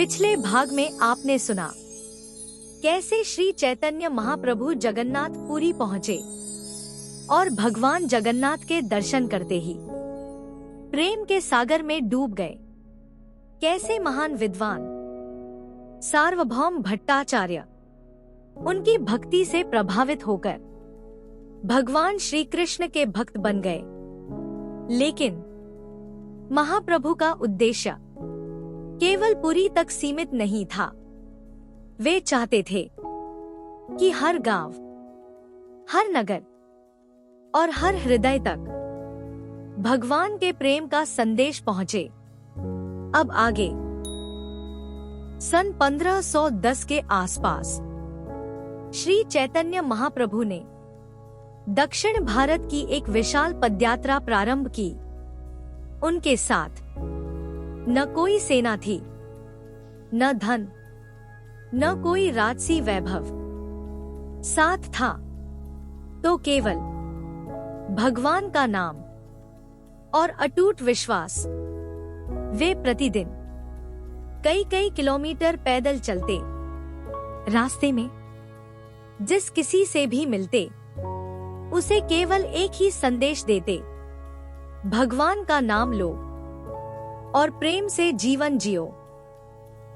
पिछले भाग में आपने सुना कैसे श्री चैतन्य महाप्रभु जगन्नाथ पुरी पहुँचे और भगवान जगन्नाथ के दर्शन करते ही प्रेम के सागर में डूब गए। कैसे महान विद्वान सार्वभौम भट्टाचार्य उनकी भक्ति से प्रभावित होकर भगवान श्री कृष्ण के भक्त बन गए। लेकिन महाप्रभु का उद्देश्य केवल पुरी तक सीमित नहीं था। वे चाहते थे कि हर गांव, हर नगर और हर हृदय तक भगवान के प्रेम का संदेश पहुंचे। अब आगे सन 1510 के आसपास श्री चैतन्य महाप्रभु ने दक्षिण भारत की एक विशाल पदयात्रा प्रारंभ की। उनके साथ न कोई सेना थी, न धन, न कोई राजसी वैभव। साथ था तो केवल भगवान का नाम और अटूट विश्वास। वे प्रतिदिन कई कई किलोमीटर पैदल चलते, रास्ते में जिस किसी से भी मिलते उसे केवल एक ही संदेश देते, भगवान का नाम लो और प्रेम से जीवन जियो।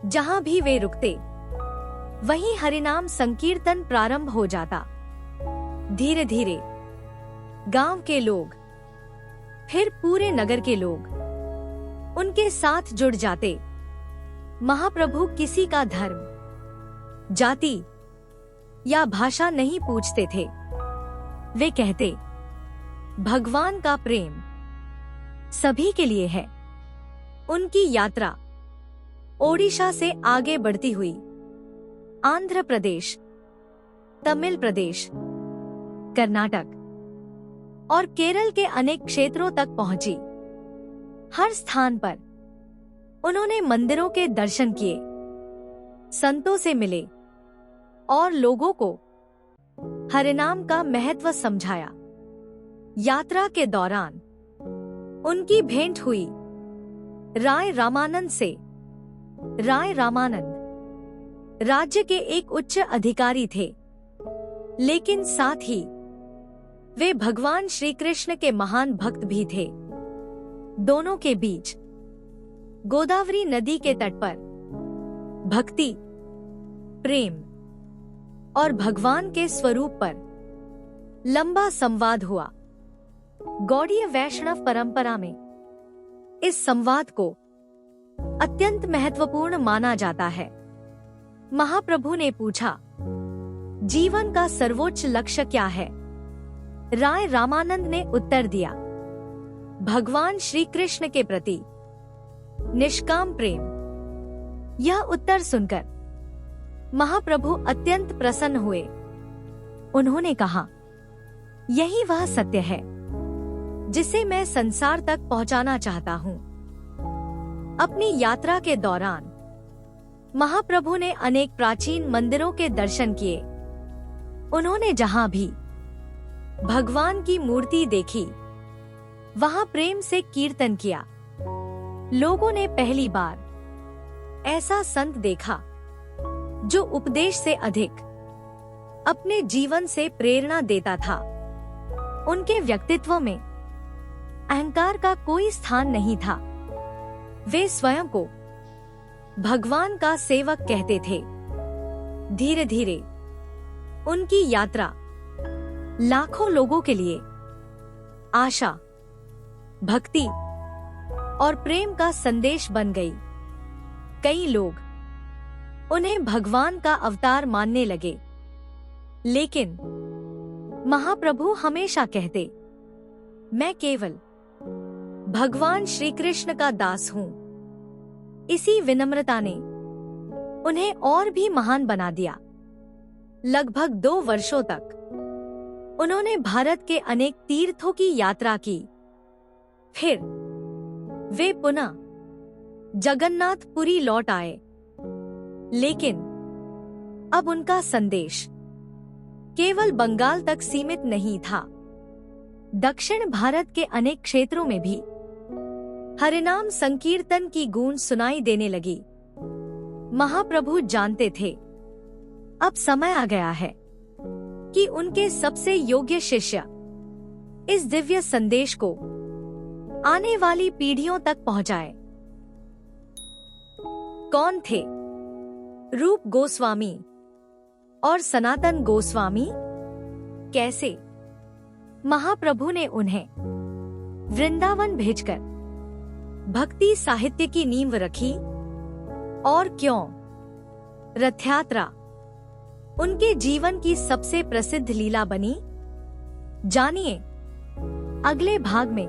जहां भी वे रुकते वहीं हरिनाम संकीर्तन प्रारंभ हो जाता। धीरे धीरे गांव के लोग, फिर पूरे नगर के लोग उनके साथ जुड़ जाते। महाप्रभु किसी का धर्म, जाति या भाषा नहीं पूछते थे। वे कहते, भगवान का प्रेम सभी के लिए है। उनकी यात्रा ओडिशा से आगे बढ़ती हुई आंध्र प्रदेश, तमिल प्रदेश, कर्नाटक और केरल के अनेक क्षेत्रों तक पहुंची। हर स्थान पर उन्होंने मंदिरों के दर्शन किए, संतों से मिले और लोगों को हरिनाम का महत्व समझाया। यात्रा के दौरान उनकी भेंट हुई राय रामानंद से। राय रामानंद राज्य के एक उच्च अधिकारी थे, लेकिन साथ ही वे भगवान श्री कृष्ण के महान भक्त भी थे। दोनों के बीच गोदावरी नदी के तट पर भक्ति, प्रेम और भगवान के स्वरूप पर लंबा संवाद हुआ। गौड़ीय वैष्णव परंपरा में इस संवाद को अत्यंत महत्वपूर्ण माना जाता है। महाप्रभु ने पूछा, जीवन का सर्वोच्च लक्ष्य क्या है? राय रामानंद ने उत्तर दिया, भगवान श्री कृष्ण के प्रति निष्काम प्रेम। यह उत्तर सुनकर महाप्रभु अत्यंत प्रसन्न हुए। उन्होंने कहा, यही वह सत्य है जिसे मैं संसार तक पहुंचाना चाहता हूं। अपनी यात्रा के दौरान महाप्रभु ने अनेक प्राचीन मंदिरों के दर्शन किए। उन्होंने जहां भी भगवान की मूर्ति देखी, वहां प्रेम से कीर्तन किया। लोगों ने पहली बार ऐसा संत देखा जो उपदेश से अधिक अपने जीवन से प्रेरणा देता था। उनके व्यक्तित्व में अहंकार का कोई स्थान नहीं था। वे स्वयं को भगवान का सेवक कहते थे। धीरे धीरे उनकी यात्रा लाखों लोगों के लिए आशा, भक्ति और प्रेम का संदेश बन गई। कई लोग उन्हें भगवान का अवतार मानने लगे, लेकिन महाप्रभु हमेशा कहते, मैं केवल भगवान श्री कृष्ण का दास हूं। इसी विनम्रता ने उन्हें और भी महान बना दिया। लगभग 2 वर्षों तक उन्होंने भारत के अनेक तीर्थों की यात्रा की। फिर वे पुनः जगन्नाथपुरी लौट आए। लेकिन अब उनका संदेश केवल बंगाल तक सीमित नहीं था। दक्षिण भारत के अनेक क्षेत्रों में भी हरिनाम संकीर्तन की गूंज सुनाई देने लगी। महाप्रभु जानते थे अब समय आ गया है कि उनके सबसे योग्य शिष्य इस दिव्य संदेश को आने वाली पीढ़ियों तक पहुंचाए। कौन थे रूप गोस्वामी और सनातन गोस्वामी? कैसे महाप्रभु ने उन्हें वृंदावन भेजकर भक्ति साहित्य की नींव रखी और क्यों रथ यात्रा उनके जीवन की सबसे प्रसिद्ध लीला बनी? जानिए अगले भाग में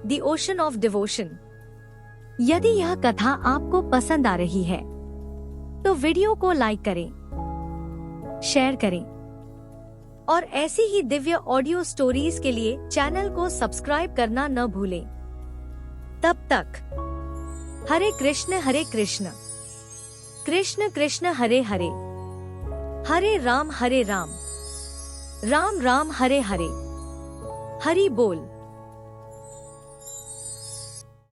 द ओशन ऑफ डिवोशन। यदि यह कथा आपको पसंद आ रही है तो वीडियो को लाइक करें, शेयर करें और ऐसी ही दिव्य ऑडियो स्टोरीज के लिए चैनल को सब्सक्राइब करना न भूलें। तब तक हरे कृष्ण कृष्ण कृष्ण हरे हरे, हरे राम राम राम हरे हरे, हरि बोल।